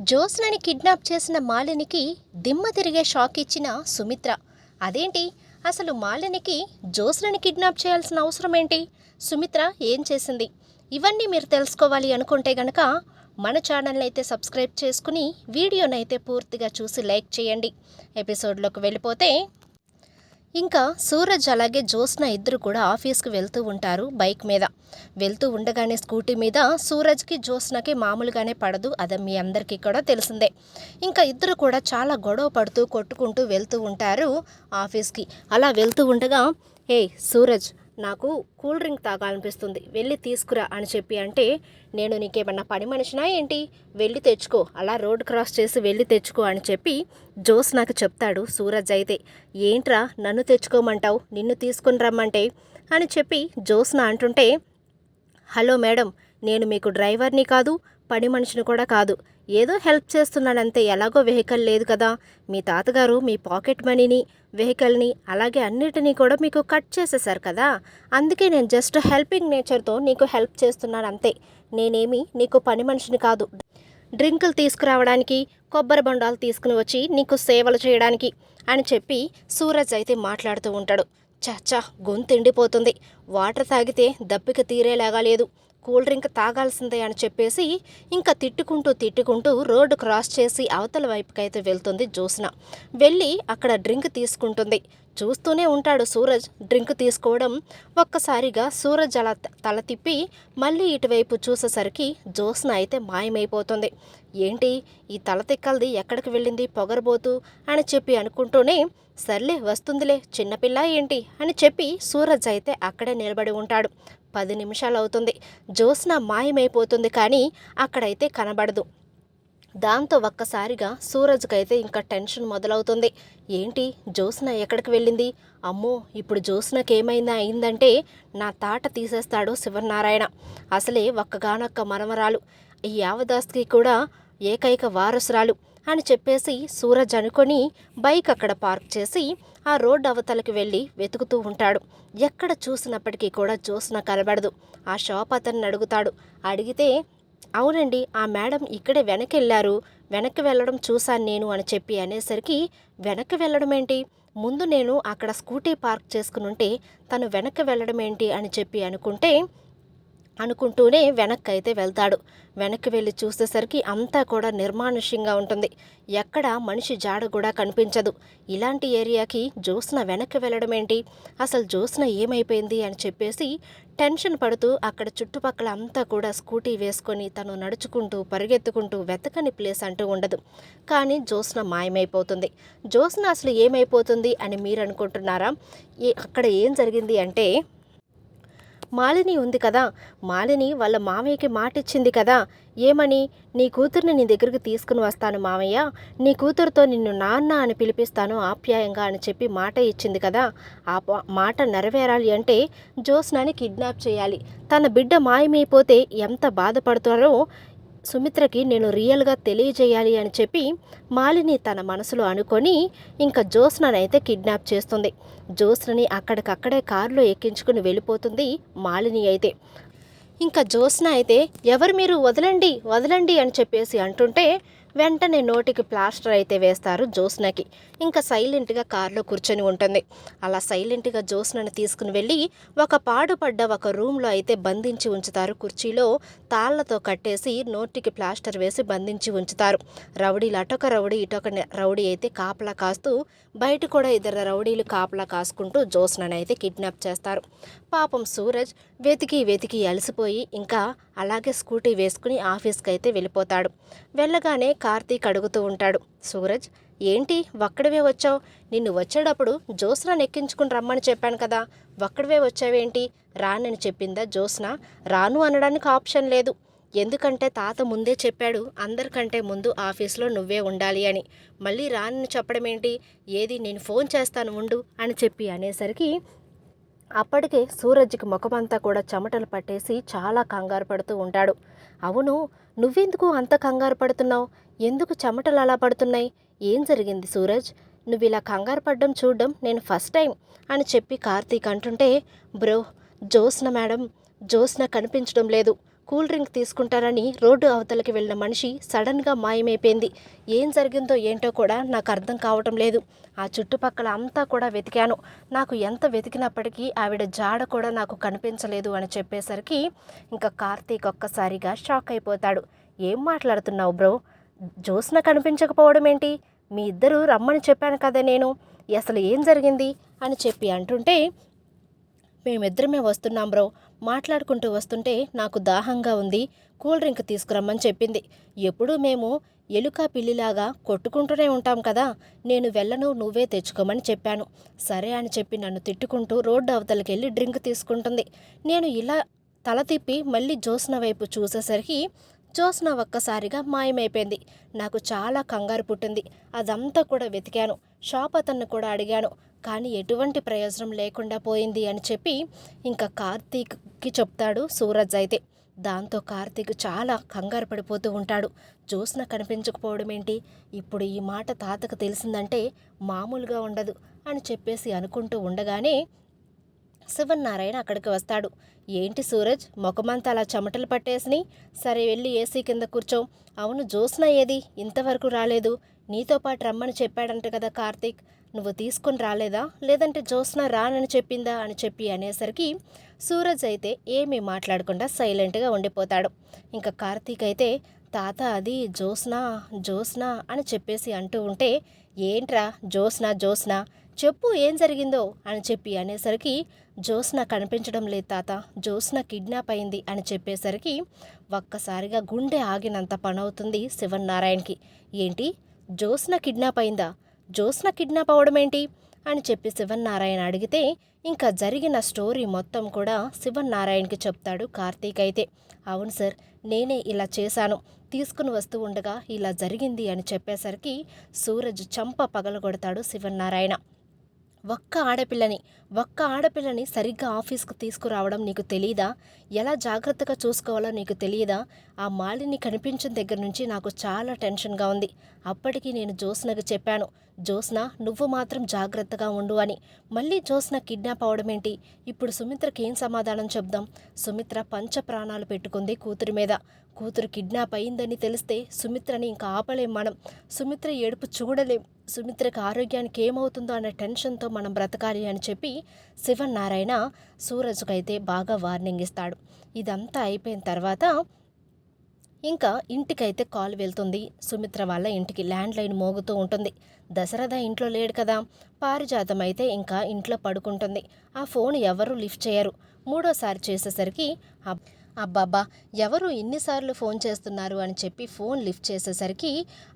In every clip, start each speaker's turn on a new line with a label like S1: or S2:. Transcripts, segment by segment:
S1: జ్యోత్స్నని kidnap చేసిన మాలినికి దిమ్మ తిరిగే షాక్ ఇచ్చిన సుమిత్ర. అదేంటి, అసలు మాలినికి జ్యోత్స్నని కిడ్నాప్ చేయాల్సిన అవసరం ఏంటి? సుమిత్ర ఏం చేసింది? ఇవన్నీ మీరు తెలుసుకోవాలి అనుకుంటే గనక మన ఛానల్ని అయితే సబ్స్క్రైబ్ చేసుకుని వీడియోనైతే పూర్తిగా చూసి లైక్ చేయండి. ఎపిసోడ్లోకి వెళ్ళిపోతే, ఇంకా సూరజ్ అలాగే జ్యోత్స్న ఇద్దరు కూడా ఆఫీస్కి వెళ్తూ ఉంటారు. బైక్ మీద వెళ్తూ ఉండగానే స్కూటీ మీద సూరజ్కి జ్యోత్స్నకి మామూలుగానే పడదు. అది మీ అందరికీ కూడా తెలిసిందే. ఇంకా ఇద్దరు కూడా చాలా గొడవ పడుతూ కొట్టుకుంటూ వెళ్తూ ఉంటారు ఆఫీస్కి. అలా వెళ్తూ ఉండగా, ఏ సూరజ్, నాకు కూల్ డ్రింక్ తాగాలనిపిస్తుంది, వెళ్ళి తీసుకురా అని చెప్పి అంటే, నేను నీకేమన్నా పని మనిషినా ఏంటి, వెళ్ళి తెచ్చుకో, అలా రోడ్ క్రాస్ చేసి వెళ్ళి తెచ్చుకో అని చెప్పి జ్యోత్స్నకి చెప్తాడు సూరజ్. అయితే ఏంట్రా నన్ను తెచ్చుకోమంటావు, నిన్ను తీసుకుని రమ్మంటే అని చెప్పి జ్యోత్స్న అంటుంటే, హలో మేడం, నేను మీకు డ్రైవర్ని కాదు, పని మనిషిని కూడా కాదు, ఏదో హెల్ప్ చేస్తున్నానంతే, ఎలాగో వెహికల్ లేదు కదా, మీ తాతగారు మీ పాకెట్ మనీని, వెహికల్ని, అలాగే అన్నిటినీ కూడా మీకు కట్ చేసేసారు కదా, అందుకే నేను జస్ట్ హెల్పింగ్ నేచర్తో నీకు హెల్ప్ చేస్తున్నాను అంతే, నేనేమి నీకు పని మనిషిని కాదు, డ్రింకులు తీసుకురావడానికి, కొబ్బరి బొండాలు తీసుకుని వచ్చి నీకు సేవలు చేయడానికి అని చెప్పి సూరజ్ అయితే మాట్లాడుతూ ఉంటాడు. చచ్చా, గొంతు ఎండిపోతుంది, వాటర్ తాగితే దప్పిక తీరేలాగా లేదు, కూల్ డ్రింక్ తాగాల్సిందే అని చెప్పేసి ఇంకా తిట్టుకుంటూ రోడ్డు క్రాస్ చేసి అవతల వైపుకైతే వెళ్తుంది జ్యోత్స్న. వెళ్ళి అక్కడ డ్రింక్ తీసుకుంటుంది. చూస్తూనే ఉంటాడు సూరజ్ డ్రింక్ తీసుకోవడం. ఒక్కసారిగా సూరజ్ అలా తల తిప్పి మళ్ళీ ఇటువైపు చూసేసరికి జ్యోత్స్న అయితే మాయమైపోతుంది. ఏంటి ఈ తల తిక్కలది ఎక్కడికి వెళ్ళింది పొగరబోతూ అని చెప్పి అనుకుంటూనే, సర్లే వస్తుందిలే, చిన్నపిల్ల ఏంటి అని చెప్పి సూరజ్ అయితే అక్కడే నిలబడి ఉంటాడు. 10 నిమిషాలు అవుతుంది, జ్యోత్స్న మాయమైపోతుంది, కానీ అక్కడైతే కనబడదు. దాంతో ఒక్కసారిగా సూరజ్కైతే ఇంకా టెన్షన్ మొదలవుతుంది. ఏంటి జ్యోత్స్న ఎక్కడికి వెళ్ళింది, అమ్మో ఇప్పుడు జ్యోత్స్నకి ఏమైనా అయిందంటే నా తాట తీసేస్తాడు శివనారాయణ, అసలే ఒక్కగానొక్క మనమరాలు, ఈ యావదాస్కి కూడా ఏకైక వారసురాలు అని చెప్పేసి సూరజ్ అనుకొని బైక్ అక్కడ పార్క్ చేసి ఆ రోడ్డు అవతలకి వెళ్ళి వెతుకుతూ ఉంటాడు. ఎక్కడ చూసినప్పటికీ కూడా జ్యోత్స్న కనబడదు. ఆ షాప్ అతన్ని అడుగుతాడు. అడిగితే, అవునండి ఆ మేడం ఇక్కడే వెనక్కి వెళ్ళడం చూశాను నేను అని చెప్పి అనేసరికి, వెనక్కి వెళ్ళడం ఏంటి, ముందు నేను అక్కడ స్కూటీ పార్క్ చేసుకుని ఉంటే తను వెనక్కి వెళ్ళడం ఏంటి అని చెప్పి అనుకుంటూనే వెనక్కి అయితే వెళ్తాడు. వెనక్కి వెళ్ళి చూసేసరికి అంతా కూడా నిర్మానుష్యంగా ఉంటుంది. ఎక్కడ మనిషి జాడ కూడా కనిపించదు. ఇలాంటి ఏరియాకి జ్యోత్స్న వెనక్కి వెళ్ళడం ఏంటి, అసలు జ్యోత్స్న ఏమైపోయింది అని చెప్పేసి టెన్షన్ పడుతూ అక్కడ చుట్టుపక్కల అంతా కూడా స్కూటీ వేసుకొని తను నడుచుకుంటూ పరిగెత్తుకుంటూ వెతకని ప్లేస్ అంటూ ఉండదు. కానీ జ్యోత్స్న మాయమైపోతుంది. జ్యోత్స్న అసలు ఏమైపోతుంది అని మీరు అనుకుంటున్నారా? అక్కడ ఏం జరిగింది అంటే, మాలిని ఉంది కదా, మాలిని వాళ్ళ మామయ్యకి మాట ఇచ్చింది కదా, ఏమని, నీ కూతుర్ని నీ దగ్గరికి తీసుకుని వస్తాను మామయ్య, నీ కూతురుతో నిన్ను నాన్న అని పిలిపిస్తాను ఆప్యాయంగా అని చెప్పి మాట ఇచ్చింది కదా, ఆ మాట నెరవేరాలి అంటే జ్యోత్స్నని కిడ్నాప్ చేయాలి, తన బిడ్డ మాయమైపోతే ఎంత బాధపడతారో సుమిత్రకి నేను రియల్గా తెలియజేయాలి అని చెప్పి మాలిని తన మనసులో అనుకొని ఇంకా జ్యోత్స్ననైతే కిడ్నాప్ చేస్తుంది. జ్యోత్స్నని అక్కడికక్కడే కారులో ఎక్కించుకుని వెళ్ళిపోతుంది మాలిని అయితే. ఇంకా జ్యోత్స్న అయితే, ఎవరు మీరు, వదలండి వదలండి అని చెప్పేసి అంటుంటే వెంటనే నోటికి ప్లాస్టర్ అయితే వేస్తారు జ్యోత్స్నకి. ఇంకా సైలెంట్గా కారులో కూర్చొని ఉంటుంది. అలా సైలెంట్గా జ్యోత్స్నని తీసుకుని వెళ్ళి ఒక పాడుపడ్డ ఒక రూమ్లో అయితే బంధించి ఉంచుతారు. కుర్చీలో తాళ్లతో కట్టేసి నోటికి ప్లాస్టర్ వేసి బంధించి ఉంచుతారు. రౌడీలు అటొక రౌడీ ఇటొక రౌడీ అయితే కాపలా కాస్తూ, బయట కూడా 2 రౌడీలు కాపలా కాసుకుంటూ జ్యోత్స్నని అయితే కిడ్నాప్ చేస్తారు. పాపం సూరజ్ వెతికి అలసిపోయి ఇంకా అలాగే స్కూటీ వేసుకుని ఆఫీస్కి అయితే వెళ్ళిపోతాడు. వెళ్ళగానే కార్తీక్ అడుగుతూ ఉంటాడు, సూరజ్ ఏంటి ఒక్కడివే వచ్చావు, నిన్ను వచ్చేటప్పుడు జ్యోత్స్నని ఎక్కించుకుని రమ్మని చెప్పాను కదా, ఒక్కడివే వచ్చావేంటి, రానని చెప్పిందా జ్యోత్స్న, రాను అనడానికి ఆప్షన్ లేదు, ఎందుకంటే తాత ముందే చెప్పాడు అందరికంటే ముందు ఆఫీస్లో నువ్వే ఉండాలి అని, మళ్ళీ రానని చెప్పడం ఏంటి, ఏది నేను ఫోన్ చేస్తాను ఉండు అని చెప్పి అనేసరికి అప్పటికే సూరజ్కి ముఖమంతా కూడా చెమటలు పట్టేసి చాలా కంగారు పడుతూ ఉంటాడు. అవును, నువ్వెందుకు అంత కంగారు పడుతున్నావు, ఎందుకు చెమటలు అలా పడుతున్నాయి, ఏం జరిగింది సూరజ్, నువ్వు ఇలా కంగారు పడ్డం చూడడం నేను ఫస్ట్ టైం అని చెప్పి కార్తీక్ అంటుంటే, బ్రో జ్యోత్స్న మేడం, జ్యోత్స్న కనిపించడం లేదు, కూల్ డ్రింక్ తీసుకుంటానని రోడ్డు అవతలకి వెళ్ళిన మనిషి సడన్గా మాయమైపోయింది. ఏం జరిగిందో ఏంటో కూడా నాకు అర్థం కావటం లేదు. ఆ చుట్టుపక్కల అంతా కూడా వెతికాను. నాకు ఎంత వెతికినప్పటికీ ఆవిడ జాడ కూడా నాకు కనిపించలేదు అని చెప్పేసరికి ఇంకా కార్తీక్ ఒక్కసారిగా షాక్ అయిపోతాడు. ఏం మాట్లాడుతున్నావు బ్రో? జ్యోత్స్న కనిపించకపోవడం ఏంటి? మీ ఇద్దరు రమ్మని చెప్పాను కదా నేను. అసలు ఏం జరిగింది అని చెప్పి అంటుంటే, మేమిద్దరమే వస్తున్నాం బ్రో. మాట్లాడుకుంటూ వస్తుంటే నాకు దాహంగా ఉంది, కూల్ డ్రింక్ తీసుకురమ్మని చెప్పింది. ఎప్పుడూ మేము ఎలుక పిల్లిలాగా కొట్టుకుంటూనే ఉంటాం కదా, నేను వెళ్ళను, నువ్వే తెచ్చుకోమని చెప్పాను. సరే అని చెప్పి నన్ను తిట్టుకుంటూ రోడ్డు అవతలకి వెళ్ళి డ్రింక్ తీసుకుంటుంది. నేను ఇలా తల తిప్పి మళ్ళీ జ్యోత్స్న వైపు చూసేసరికి జ్యోత్స్న ఒక్కసారిగా మాయమైపోయింది. నాకు చాలా కంగారు పుట్టింది. అదంతా కూడా వెతికాను, షాప్ అతన్ని కూడా అడిగాను, కానీ ఎటువంటి ప్రయోజనం లేకుండా పోయింది అని చెప్పి ఇంకా కార్తీక్కి చెప్తాడు సూరజ్ అయితే. దాంతో కార్తీక్ చాలా కంగారు పడిపోతూ ఉంటాడు. జ్యోత్స్న కనిపించకపోవడం ఏంటి, ఇప్పుడు ఈ మాట తాతకు తెలిసిందంటే మామూలుగా ఉండదు అని చెప్పేసి అనుకుంటూ ఉండగానే శివన్నారాయణ అక్కడికి వస్తాడు. ఏంటి సూరజ్, ముఖమంతా అలా చెమటలు పట్టేసినాయి? సరే వెళ్ళి ఏసీ కింద కూర్చో. అవును, జ్యోత్స్న ఏది? ఇంతవరకు రాలేదు. నీతో పాటు రమ్మని చెప్పాడంట కదా కార్తీక్, నువ్వు తీసుకుని రాలేదా? లేదంటే జ్యోత్స్న రానని చెప్పిందా అని చెప్పి అనేసరికి సూరజ్ అయితే ఏమీ మాట్లాడకుండా సైలెంట్గా ఉండిపోతాడు. ఇంకా కార్తీక్ అయితే, తాత అది జ్యోత్స్న అని చెప్పేసి అంటూ ఉంటే, ఏంట్రా జ్యోత్స్న చెప్పు ఏం జరిగిందో అని చెప్పి అనేసరికి, జ్యోత్స్న కనిపించడం లేదు తాత, జ్యోత్స్న కిడ్నాప్ అయింది అని చెప్పేసరికి ఒక్కసారిగా గుండె ఆగినంత పనవుతుంది శివన్నారాయణకి. ఏంటి, జ్యోత్స్న కిడ్నాప్ అయిందా? జ్యోత్స్న కిడ్నాప్ అవడం ఏంటి అని చెప్పి శివన్నారాయణ అడిగితే ఇంకా జరిగిన స్టోరీ మొత్తం కూడా శివన్నారాయణకి చెప్తాడు కార్తీక్ అయితే. అవును సార్, నేనే ఇలా చేశాను, తీసుకుని వస్తూ ఉండగా ఇలా జరిగింది అని చెప్పేసరికి సూరజ్ చంప పగలగొడతాడు శివన్నారాయణ. ఒక్క ఆడపిల్లని సరిగ్గా ఆఫీస్కు తీసుకురావడం నీకు తెలీదా? ఎలా జాగ్రత్తగా చూసుకోవాలో నీకు తెలియదా? ఆ మాలిని కనిపించిన దగ్గర నుంచి నాకు చాలా టెన్షన్గా ఉంది. అప్పటికి నేను జ్యోత్స్నకి చెప్పాను, జ్యోత్స్న నువ్వు మాత్రం జాగ్రత్తగా ఉండు అని. మళ్ళీ జ్యోత్స్న కిడ్నాప్ అవడం ఏంటి? ఇప్పుడు సుమిత్రకి ఏం సమాధానం చెప్దాం? సుమిత్ర పంచ ప్రాణాలు పెట్టుకుంది కూతురి మీద. కూతురు కిడ్నాప్ అయిందని తెలిస్తే సుమిత్రని ఇంకా ఆపలేం మనం. సుమిత్ర ఏడుపు చూడలేం. సుమిత్రకి ఆరోగ్యానికి ఏమవుతుందో అనే టెన్షన్తో మనం బ్రతకాలి అని చెప్పి శివన్నారాయణ సూరజ్కైతే బాగా వార్నింగ్ ఇస్తాడు. ఇదంతా అయిపోయిన తర్వాత ఇంకా ఇంటికైతే కాల్ వెళ్తుంది. సుమిత్ర వాళ్ళ ఇంటికి ల్యాండ్లైన్ మోగుతూ ఉంటుంది. దశరథ ఇంట్లో లేడు కదా. పారిజాతం అయితే ఇంకా ఇంట్లో పడుకుంటుంది. ఆ ఫోన్ ఎవరూ లిఫ్ట్ చేయరు. మూడోసారి చేసేసరికి అబ్బాబ్బా ఎవరు ఇన్నిసార్లు ఫోన్ చేస్తున్నారు అని చెప్పి ఫోన్ లిఫ్ట్ చేసేసరికి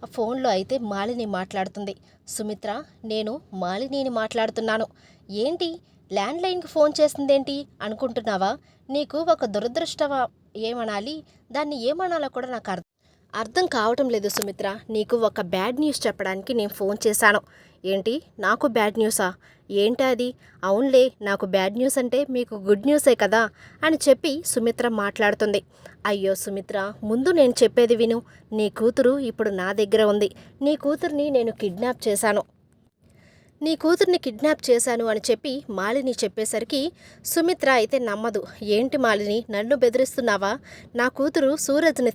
S1: ఆ ఫోన్లో అయితే మాలిని మాట్లాడుతుంది. సుమిత్ర, నేను మాలినిని మాట్లాడుతున్నాను. ఏంటి ల్యాండ్లైన్కి ఫోన్ చేసిందేంటి అనుకుంటున్నావా? నీకు ఒక దురదృష్టవా ఏమనాలి, దాన్ని ఏమనాలో కూడా నాకు అర్థం కావటం లేదు సుమిత్ర. నీకు ఒక బ్యాడ్ న్యూస్ చెప్పడానికి నేను ఫోన్ చేశాను. ఏంటి, నాకు బ్యాడ్ న్యూసా? ఏంటి అది? అవునులే, నాకు బ్యాడ్ న్యూస్ అంటే మీకు గుడ్ న్యూసే కదా అని చెప్పి సుమిత్ర మాట్లాడుతుంది. అయ్యో సుమిత్ర, ముందు నేను చెప్పేది విను. నీ కూతురు ఇప్పుడు నా దగ్గర ఉంది. నీ కూతుర్ని నేను కిడ్నాప్ చేశాను. నీ కూతుర్ని కిడ్నాప్ చేశాను అని చెప్పి మాలిని చెప్పేసరికి సుమిత్ర అయితే నమ్మదు. ఏంటి మాలిని, నన్ను బెదిరిస్తున్నావా? నా కూతురు సూరజ్ని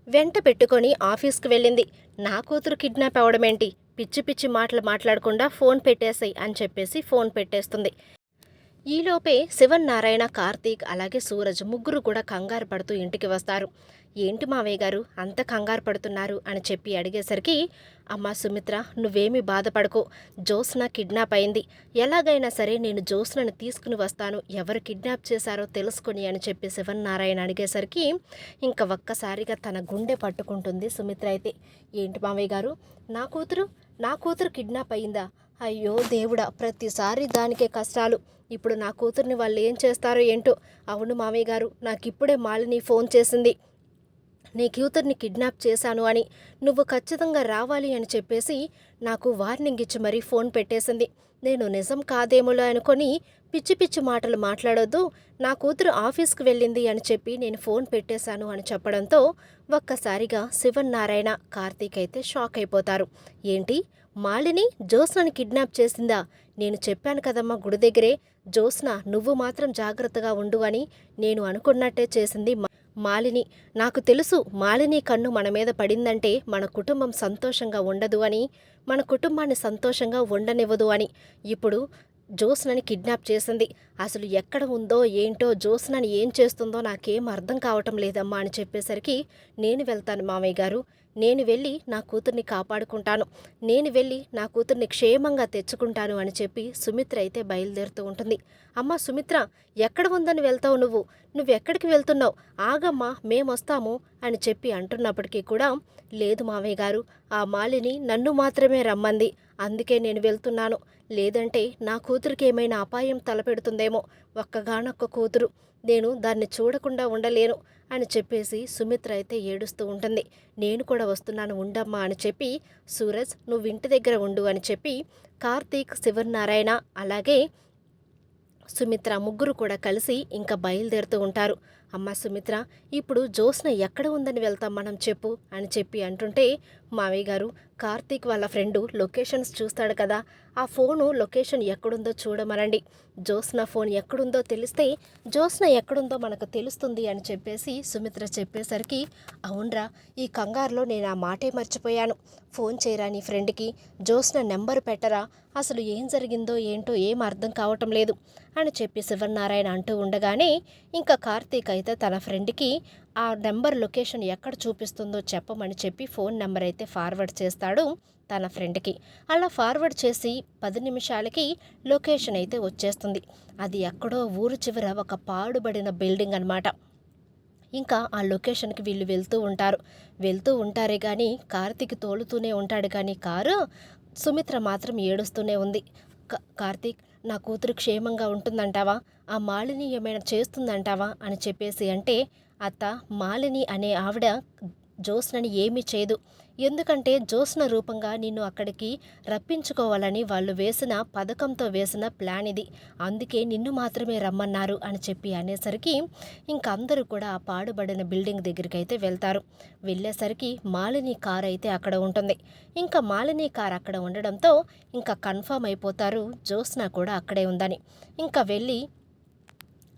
S1: వెంట పెట్టుకొని ఆఫీస్కి వెళ్ళింది. నా కూతురు కిడ్నాప్ అవ్వడం ఏంటి? పిచ్చి పిచ్చి మాటలు మాట్లాడకుండా ఫోన్ పెట్టేసాయి అని చెప్పేసి ఫోన్ పెట్టేస్తుంది. ఈలోపే శివన్నారాయణ, కార్తీక్ అలాగే సూరజ్ ముగ్గురు కూడా కంగారు పడుతూ ఇంటికి వస్తారు. ఏంటి మావయ్య గారు అంత కంగారు పడుతున్నారు అని చెప్పి అడిగేసరికి, అమ్మా సుమిత్ర, నువ్వేమీ బాధపడకు. జ్యోత్స్న కిడ్నాప్ అయింది. ఎలాగైనా సరే నేను జ్యోత్స్నని తీసుకుని వస్తాను, ఎవరు కిడ్నాప్ చేశారో తెలుసుకుని అని చెప్పి శివన్నారాయణ అడిగేసరికి ఇంకా ఒక్కసారిగా తన గుండె పట్టుకుంటుంది సుమిత్ర అయితే. ఏంటి మావయ్య గారు, నా కూతురు కిడ్నాప్ అయిందా? అయ్యో దేవుడా, ప్రతిసారి దానికే కష్టాలు. ఇప్పుడు నా కూతుర్ని వాళ్ళు ఏం చేస్తారో ఏంటో. అవును మావయ్య గారు, నాకిప్పుడే మాలిని ఫోన్ చేసింది, నీ కూతుర్ని కిడ్నాప్ చేశాను అని. నువ్వు ఖచ్చితంగా రావాలి అని చెప్పేసి నాకు వార్నింగ్ ఇచ్చి మరీ ఫోన్ పెట్టేసింది. నేను నిజం కాదేమోలో అనుకొని పిచ్చి పిచ్చి మాటలు మాట్లాడొద్దు, నా కూతురు ఆఫీస్కి వెళ్ళింది అని చెప్పి నేను ఫోన్ పెట్టేశాను అని చెప్పడంతో ఒక్కసారిగా శివన్నారాయణ, కార్తీక్ అయితే షాక్ అయిపోతారు. ఏంటి, మాలిని జ్యోత్స్నని కిడ్నాప్ చేసిందా? నేను చెప్పాను కదమ్మా గుడి దగ్గరే, జ్యోత్స్న నువ్వు మాత్రం జాగ్రత్తగా ఉండు అని. నేను అనుకున్నట్టే చేసింది మాలిని, నాకు తెలుసు మాలిని కన్ను మన మీద పడిందంటే మన కుటుంబం సంతోషంగా ఉండదు అని, మన కుటుంబాన్ని సంతోషంగా ఉండనివ్వదు అని. ఇప్పుడు జ్యోత్స్నని కిడ్నాప్ చేసింది. అసలు ఎక్కడ ఉందో ఏంటో, జ్యోత్స్నని ఏం చేస్తుందో నాకేం అర్థం కావటం లేదమ్మా అని చెప్పేసరికి, నేను వెళ్తాను మామయ్య గారు, నేను వెళ్ళి నా కూతుర్ని కాపాడుకుంటాను, నేను వెళ్ళి నా కూతుర్ని క్షేమంగా తెచ్చుకుంటాను అని చెప్పి సుమిత్ర అయితే బయలుదేరుతూ ఉంటుంది. అమ్మా సుమిత్ర, ఎక్కడ ఉందని వెళ్తావు నువ్వెక్కడికి వెళ్తున్నావు? ఆగమ్మా, మేమొస్తాము అని చెప్పి అంటున్నప్పటికీ కూడా, లేదు మామయ్య గారు, ఆ మాలిని నన్ను మాత్రమే రమ్మంది, అందుకే నేను వెళ్తున్నాను. లేదంటే నా కూతురికి ఏమైనా అపాయం తలపెడుతుందేమో, ఒక్కగానొక్క కూతురు, నేను దాన్ని చూడకుండా ఉండలేను అని చెప్పేసి సుమిత్ర అయితే ఏడుస్తూ ఉంటుంది. నేను కూడా వస్తున్నాను ఉండమ్మా అని చెప్పి, సూరజ్ నువ్వు ఇంటి దగ్గర ఉండు అని చెప్పి కార్తీక్, శివనారాయణ అలాగే సుమిత్ర ముగ్గురు కూడా కలిసి ఇంకా బయలుదేరుతూ ఉంటారు. అమ్మ సుమిత్ర, ఇప్పుడు జ్యోత్స్న ఎక్కడ ఉందని వెళ్తాం మనం చెప్పు అని చెప్పి అంటుంటే, మావయ్య గారు, కార్తీక్ వాళ్ళ ఫ్రెండు లొకేషన్స్ చూస్తాడు కదా, ఆ ఫోను లొకేషన్ ఎక్కడుందో చూడమనండి. జ్యోత్స్న ఫోన్ ఎక్కడుందో తెలిస్తే జ్యోత్స్న ఎక్కడుందో మనకు తెలుస్తుంది అని చెప్పేసి సుమిత్ర చెప్పేసరికి, అవునరా, ఈ కంగారులో నేను ఆ మాటే మర్చిపోయాను, ఫోన్ చేయరా నీ ఫ్రెండ్కి, జ్యోత్స్న నెంబర్ పెట్టరా, అసలు ఏం జరిగిందో ఏంటో ఏం అర్థం కావటం లేదు అని చెప్పి శివనారాయణ అంటూ ఉండగానే, ఇంకా కార్తీక్ అయితే తన ఫ్రెండ్కి ఆ నెంబర్ లొకేషన్ ఎక్కడ చూపిస్తుందో చెప్పమని చెప్పి ఫోన్ నెంబర్ అయితే ఫార్వర్డ్ చేస్తాడు తన ఫ్రెండ్కి. అలా ఫార్వర్డ్ చేసి 10 నిమిషాలకి లొకేషన్ అయితే వచ్చేస్తుంది. అది ఎక్కడో ఊరు చివర ఒక పాడుబడిన బిల్డింగ్ అనమాట. ఇంకా ఆ లొకేషన్కి వీళ్ళు వెళ్తూ ఉంటారే కానీ కార్తీక్ తోలుతూనే ఉంటాడు కానీ కారు, సుమిత్ర మాత్రం ఏడుస్తూనే ఉంది. కార్తీక్, నా కూతురు క్షేమంగా ఉంటుందంటావా, ఆ మాలిని ఏమైనా చేస్తుందంటావా అని చెప్పేసి అంటే, అత్త, మాలిని అనే ఆవిడ జ్యోత్స్నని ఏమీ చేయదు, ఎందుకంటే జ్యోత్స్న రూపంగా నిన్ను అక్కడికి రప్పించుకోవాలని వాళ్ళు వేసిన పథకంతో వేసిన ప్లాన్ ఇది, అందుకే నిన్ను మాత్రమే రమ్మన్నారు అని చెప్పి అనేసరికి ఇంకందరూ కూడా ఆ పాడుబడిన బిల్డింగ్ దగ్గరికి అయితే వెళ్తారు. వెళ్ళేసరికి మాలిని కార్ అయితే అక్కడ ఉంటుంది. ఇంకా మాలిని కార్ అక్కడ ఉండడంతో ఇంకా కన్ఫర్మ్ అయిపోతారు జ్యోత్స్న కూడా అక్కడే ఉందని. ఇంకా వెళ్ళి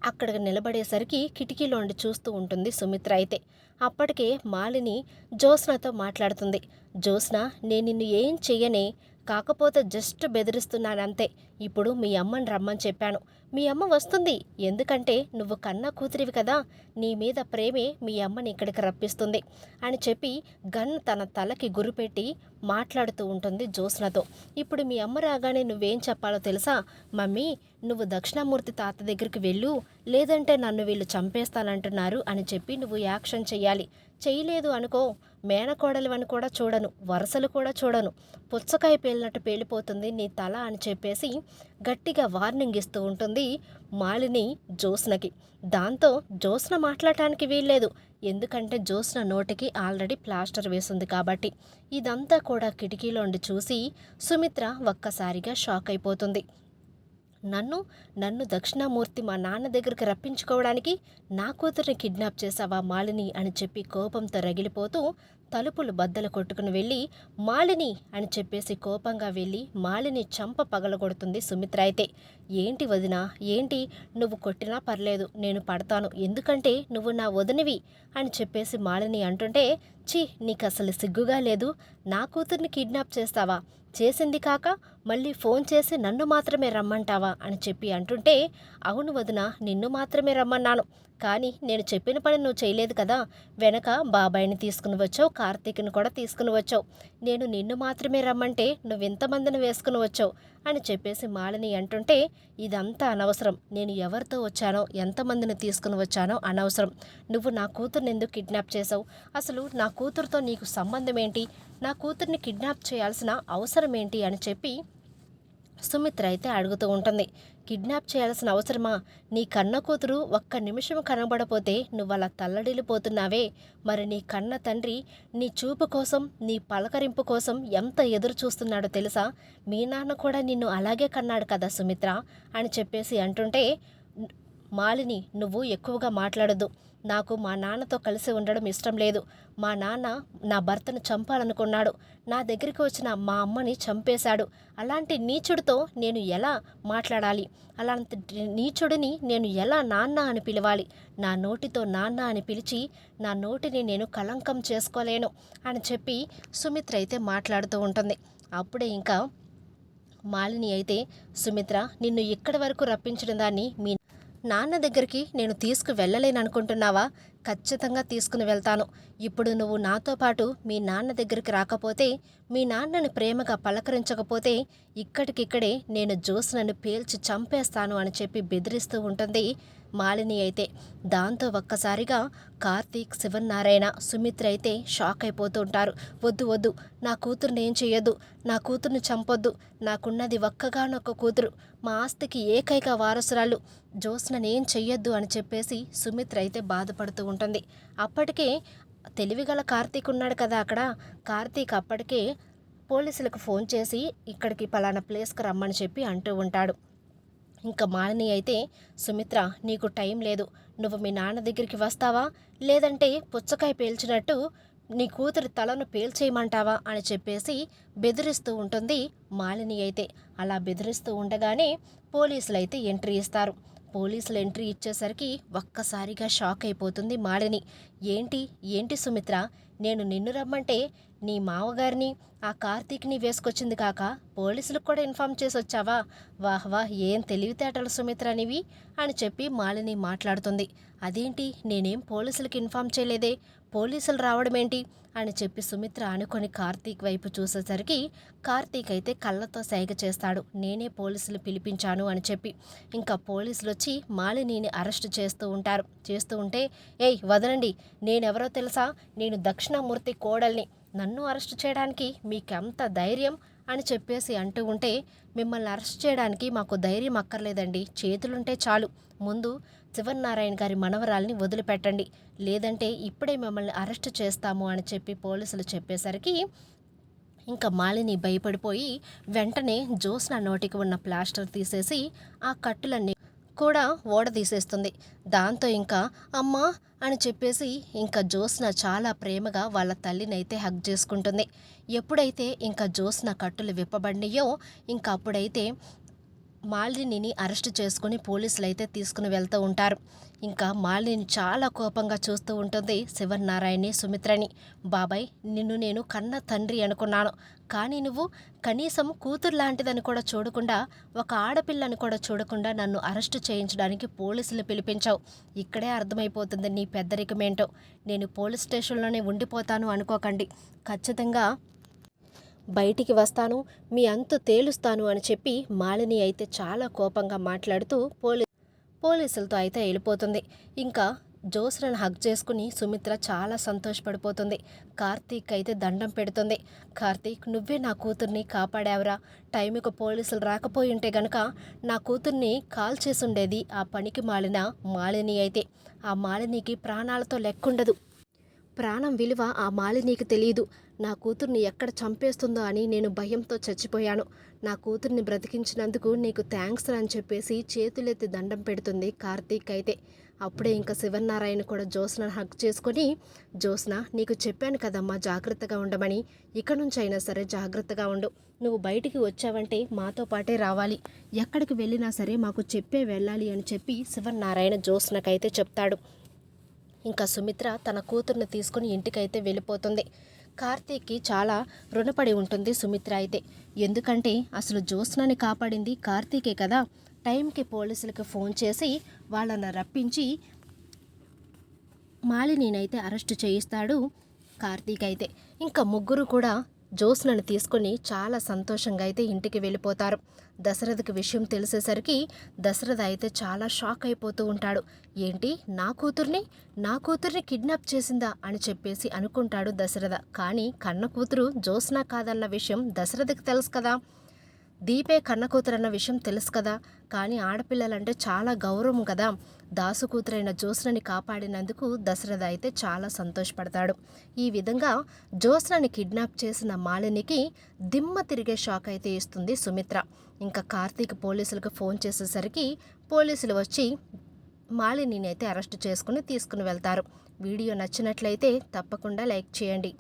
S1: అక్కడ నిలబడేసరికి కిటికీలోండి చూస్తూ ఉంటుంది సుమిత్ర అయితే. అప్పటికే మాలిని జ్యోత్స్నతో మాట్లాడుతుంది. జ్యోత్స్న, నేను నిన్ను ఏం చెయ్యనే, కాకపోతే జస్ట్ బెదిరిస్తున్నానంతే. ఇప్పుడు మీ అమ్మని రమ్మని చెప్పాను, మీ అమ్మ వస్తుంది, ఎందుకంటే నువ్వు కన్న కూతురివి కదా, నీ మీద ప్రేమే మీ అమ్మని ఇక్కడికి రప్పిస్తుంది అని చెప్పి గన్ తన తలకి గురిపెట్టి మాట్లాడుతూ ఉంటుంది జ్యోత్స్నతో. ఇప్పుడు మీ అమ్మ రాగానే నువ్వేం చెప్పాలో తెలుసా? మమ్మీ, నువ్వు దక్షిణామూర్తి తాత దగ్గరికి వెళ్ళు, లేదంటే నన్ను వీళ్ళు చంపేస్తానంటున్నారు అని చెప్పి నువ్వు యాక్షన్ చెయ్యాలి. చేయలేదు అనుకో, మేనకోడలివని కూడా చూడను, వరసలు కూడా చూడను, పుచ్చకాయ పేలినట్టు పేలిపోతుంది నీ తల అని చెప్పేసి గట్టిగా వార్నింగ్ ఇస్తూ ఉంటుంది మాలిని జ్యోత్స్నకి. దాంతో జ్యోత్స్న మాట్లాడటానికి వీల్లేదు, ఎందుకంటే జ్యోత్స్న నోటికి ఆల్రెడీ ప్లాస్టర్ వేసింది కాబట్టి. ఇదంతా కూడా కిటికీలోండి చూసి సుమిత్ర ఒక్కసారిగా షాక్ అయిపోతుంది. నన్ను దక్షిణామూర్తి మా నాన్న దగ్గరికి రప్పించుకోవడానికి నా కూతురిని కిడ్నాప్ చేశావా మాలిని అని చెప్పి కోపంతో రగిలిపోతూ తలుపులు బద్దలు కొట్టుకుని వెళ్ళి మాలిని అని చెప్పేసి కోపంగా వెళ్ళి మాలిని చంప పగలగొడుతుంది సుమిత్ర అయితే. ఏంటి వదినా, ఏంటి, నువ్వు కొట్టినా పర్లేదు, నేను పడతాను, ఎందుకంటే నువ్వు నా వదినవి అని చెప్పేసి మాలిని అంటుంటే, ఛీ, నీకు అసలు సిగ్గుగా లేదు, నా కూతుర్ని కిడ్నాప్ చేస్తావా, చేసింది కాక మళ్ళీ ఫోన్ చేసి నన్ను మాత్రమే రమ్మంటావా అని చెప్పి అంటుంటే, అవును వదిన, నిన్ను మాత్రమే రమ్మన్నాను, కానీ నేను చెప్పిన పని నువ్వు చేయలేదు కదా, వెనక బాబాయిని తీసుకుని వచ్చావు, కార్తీక్ని కూడా తీసుకుని వచ్చావు, నేను నిన్ను మాత్రమే రమ్మంటే నువ్వు ఇంతమందిని వేసుకుని వచ్చావు అని చెప్పేసి మాలిని అంటుంటే, ఇదంతా అనవసరం, నేను ఎవరితో వచ్చానో ఎంతమందిని తీసుకుని వచ్చానో అనవసరం, నువ్వు నా కూతుర్ని ఎందుకు కిడ్నాప్ చేసావు, అసలు నా కూతురుతో నీకు సంబంధం ఏంటి, నా కూతుర్ని కిడ్నాప్ చేయాల్సిన అవసరం ఏంటి అని చెప్పి సుమిత్ర అయితే అడుగుతూ ఉంటుంది. కిడ్నాప్ చేయాల్సిన అవసరమా, నీ కన్న కూతురు ఒక్క నిమిషం కనబడపోతే నువ్వు అలా తల్లడిల్లిపోతున్నావే, మరి నీ కన్న తండ్రి నీ చూపు కోసం, నీ పలకరింపు కోసం ఎంత ఎదురు చూస్తున్నాడో తెలుసా, మీ నాన్న కూడా నిన్ను అలాగే కన్నాడు కదా సుమిత్ర అని చెప్పేసి అంటుంటే, మాలిని, నువ్వు ఎక్కువగా మాట్లాడొద్దు. నాకు మా నాన్నతో కలిసి ఉండడం ఇష్టం లేదు. మా నాన్న నా భర్తను చంపాలనుకున్నాడు. నా దగ్గరికి వచ్చిన మా అమ్మని చంపేశాడు. అలాంటి నీచుడితో నేను ఎలా మాట్లాడాలి? అలాంటి నీచుడిని నేను ఎలా నాన్న అని పిలవాలి? నా నోటితో నాన్న అని పిలిచి నా నోటిని నేను కళంకం చేసుకోలేను అని చెప్పి సుమిత్ర అయితే మాట్లాడుతూ ఉంటుంది. అప్పుడే ఇంకా మాలిని అయితే, సుమిత్ర, నిన్ను ఇక్కడి వరకు రప్పించిన దాన్ని మీ నాన్న దగ్గరికి నేను తీసుకువెళ్ళలేననుకుంటున్నావా? ఖచ్చితంగా తీసుకుని వెళ్తాను. ఇప్పుడు నువ్వు నాతో పాటు మీ నాన్న దగ్గరికి రాకపోతే, మీ నాన్నని ప్రేమగా పలకరించకపోతే ఇక్కడికిక్కడే నేను జ్యోత్స్నను పేల్చి చంపేస్తాను అని చెప్పి బెదిరిస్తూ ఉంటుంది మాలిని అయితే. దాంతో ఒక్కసారిగా కార్తీక్, శివనారాయణ, సుమిత్ర అయితే షాక్ అయిపోతూ ఉంటారు. వద్దు వద్దు, నా కూతుర్ని ఏం చెయ్యొద్దు, నా కూతుర్ని చంపొద్దు, నాకున్నది ఒక్కగానొక్క కూతురు, మా ఆస్తికి ఏకైక వారసురాలు, జ్యోత్స్నని ఏం చెయ్యొద్దు అని చెప్పేసి సుమిత్ర అయితే బాధపడుతూ ఉంటుంది. అప్పటికే తెలివిగల కార్తీక్ ఉన్నాడు కదా అక్కడ. కార్తీక్ అప్పటికే పోలీసులకు ఫోన్ చేసి ఇక్కడికి పలానా ప్లేస్కి రమ్మని చెప్పి అంటూ ఉంటాడు. ఇంకా మాలిని అయితే, సుమిత్ర, నీకు టైం లేదు, నువ్వు మీ నాన్న దగ్గరికి వస్తావా, లేదంటే పుచ్చకాయ పేల్చినట్టు నీ కూతురి తలను పేల్చేయమంటావా అని చెప్పేసి బెదిరిస్తూ ఉంటుంది మాలిని అయితే. అలా బెదిరిస్తూ ఉండగానే పోలీసులు అయితే ఎంట్రీ ఇస్తారు. పోలీసులు ఎంట్రీ ఇచ్చేసరికి ఒక్కసారిగా షాక్ అయిపోతుంది మాలిని. ఏంటి ఏంటి సుమిత్ర, నేను నిన్ను రమ్మంటే నీ మామగారిని ఆ కార్తీక్ని వేసుకొచ్చింది కాక పోలీసులకు కూడా ఇన్ఫామ్ చేసి వచ్చావా? వాహ్ వాహ్, ఏం తెలివితేటలు సుమిత్ర నీవి అని చెప్పి మాలిని మాట్లాడుతుంది. అదేంటి, నేనేం పోలీసులకు ఇన్ఫామ్ చేయలేదే, పోలీసులు రావడం ఏంటి అని చెప్పి సుమిత్ర అనుకొని కార్తీక్ వైపు చూసేసరికి కార్తీక్ అయితే కళ్ళతో సైగ చేస్తాడు, నేనే పోలీసులు పిలిపించాను అని చెప్పి. ఇంకా పోలీసులు వచ్చి మాలినిని అరెస్ట్ చేస్తూ ఉంటే, ఏయ్ వదలండి, నేనెవరో తెలుసా, నేను దక్షిణామూర్తి కోడల్ని, నన్ను అరెస్ట్ చేయడానికి మీకెంత ధైర్యం అని చెప్పేసి అంటూ ఉంటే, మిమ్మల్ని అరెస్ట్ చేయడానికి మాకు ధైర్యం అక్కర్లేదండి, చేతులుంటే చాలు, ముందు శివనారాయణ గారి మనవరాల్ని వదిలిపెట్టండి, లేదంటే ఇప్పుడే మిమ్మల్ని అరెస్ట్ చేస్తాము అని చెప్పి పోలీసులు చెప్పేసరికి ఇంకా మాలిని భయపడిపోయి వెంటనే జ్యోత్స్న నోటికి ఉన్న ప్లాస్టర్ తీసేసి ఆ కట్టులన్నీ కూడా ఓడదీసేస్తుంది. దాంతో ఇంకా అమ్మా అని చెప్పేసి ఇంకా జ్యోత్స్న చాలా ప్రేమగా వాళ్ళ తల్లినైతే హగ్ చేసుకుంటుంది. ఎప్పుడైతే ఇంకా జ్యోత్స్న కట్టులు విప్పబడినాయో ఇంకా అప్పుడైతే మాలినిని అరెస్ట్ చేసుకుని పోలీసులు అయితే తీసుకుని వెళ్తూ ఉంటారు. ఇంకా మాలిని చాలా కోపంగా చూస్తూ ఉంటుంది శివనారాయణని, సుమిత్రని. బాబాయ్, నిన్ను నేను కన్న తండ్రి అనుకున్నాను, కానీ నువ్వు కనీసం కూతురు లాంటిదని కూడా చూడకుండా, ఒక ఆడపిల్లని కూడా చూడకుండా నన్ను అరెస్టు చేయించడానికి పోలీసులు పిలిపించావు. ఇక్కడే అర్థమైపోతుంది నీ పెద్దరికమేంటో. నేను పోలీస్ స్టేషన్లోనే ఉండిపోతాను అనుకోకండి, ఖచ్చితంగా బయటికి వస్తాను, మీ అంతు తేలుస్తాను అని చెప్పి మాలిని అయితే చాలా కోపంగా మాట్లాడుతూ పోలీసులతో అయితే వెళ్ళిపోతుంది. ఇంకా జ్యోత్స్నను హగ్ చేసుకుని సుమిత్ర చాలా సంతోషపడిపోతుంది. కార్తీక్ అయితే దండం పెడుతుంది. కార్తీక్, నువ్వే నా కూతుర్ని కాపాడావురా, టైంకి పోలీసులు రాకపోయి ఉంటే గనక నా కూతుర్ని కాల్ చేసుండేది ఆ పనికి మాలిన మాలిని అయితే. ఆ మాలినికి ప్రాణాలతో లెక్కుండదు, ప్రాణం విలువ ఆ మాలినికి తెలియదు. నా కూతుర్ని ఎక్కడ చంపేస్తుందో అని నేను భయంతో చచ్చిపోయాను. నా కూతుర్ని బ్రతికించినందుకు నీకు థ్యాంక్స్ అని చెప్పేసి చేతులెత్తి దండం పెడుతుంది కార్తీక్ అయితే. అప్పుడే ఇంకా శివనారాయణ కూడా జ్యోత్స్నను హగ్ చేసుకొని, జ్యోత్స్న, నీకు చెప్పాను కదమ్మా జాగ్రత్తగా ఉండమని, ఇక నుంచి అయినా సరే జాగ్రత్తగా ఉండు, నువ్వు బయటికి వచ్చావంటే మాతో పాటే రావాలి, ఎక్కడికి వెళ్ళినా సరే మాకు చెప్పే వెళ్ళాలి అని చెప్పి శివనారాయణ జ్యోత్స్నకైతే చెప్తాడు. ఇంకా సుమిత్ర తన కూతుర్ని తీసుకుని ఇంటికైతే వెళ్ళిపోతుంది. కార్తీక్కి చాలా రుణపడి ఉంటుంది సుమిత్ర అయితే. ఎందుకంటే అసలు జ్యోత్స్నని కాపాడింది కార్తీకే కదా. టైంకి పోలీసులకు ఫోన్ చేసి వాళ్ళని రప్పించి మాలినినైతే అరెస్టు చేయిస్తాడు కార్తీక్ అయితే. ఇంకా ముగ్గురు కూడా జ్యోత్స్నను తీసుకొని చాలా సంతోషంగా అయితే ఇంటికి వెళ్ళిపోతారు. దశరథకి విషయం తెలిసేసరికి దశరథ అయితే చాలా షాక్ అయిపోతూ ఉంటాడు. ఏంటి, నా కూతుర్ని కిడ్నాప్ చేసిందా అని చెప్పేసి అనుకుంటాడు దశరథ. కానీ కన్న కూతురు జ్యోత్స్న కాదన్న విషయం దశరథకి తెలుసు కదా, దీపే కన్న కూతురన్న విషయం తెలుసు కదా. కానీ ఆడపిల్లలంటే చాలా గౌరవం కదా. దాసు కూతురైన జ్యోత్స్నని కాపాడినందుకు దశరథ అయితే చాలా సంతోషపడతాడు. ఈ విధంగా జ్యోత్స్నని కిడ్నాప్ చేసిన మాలినికి దిమ్మ తిరిగే షాక్ అయితే ఇస్తుంది సుమిత్ర. ఇంకా కార్తీక్ పోలీసులకు ఫోన్ చేసేసరికి పోలీసులు వచ్చి మాలినిని అయితే అరెస్ట్ చేసుకుని తీసుకుని వెళ్తారు. వీడియో నచ్చినట్లయితే తప్పకుండా లైక్ చేయండి.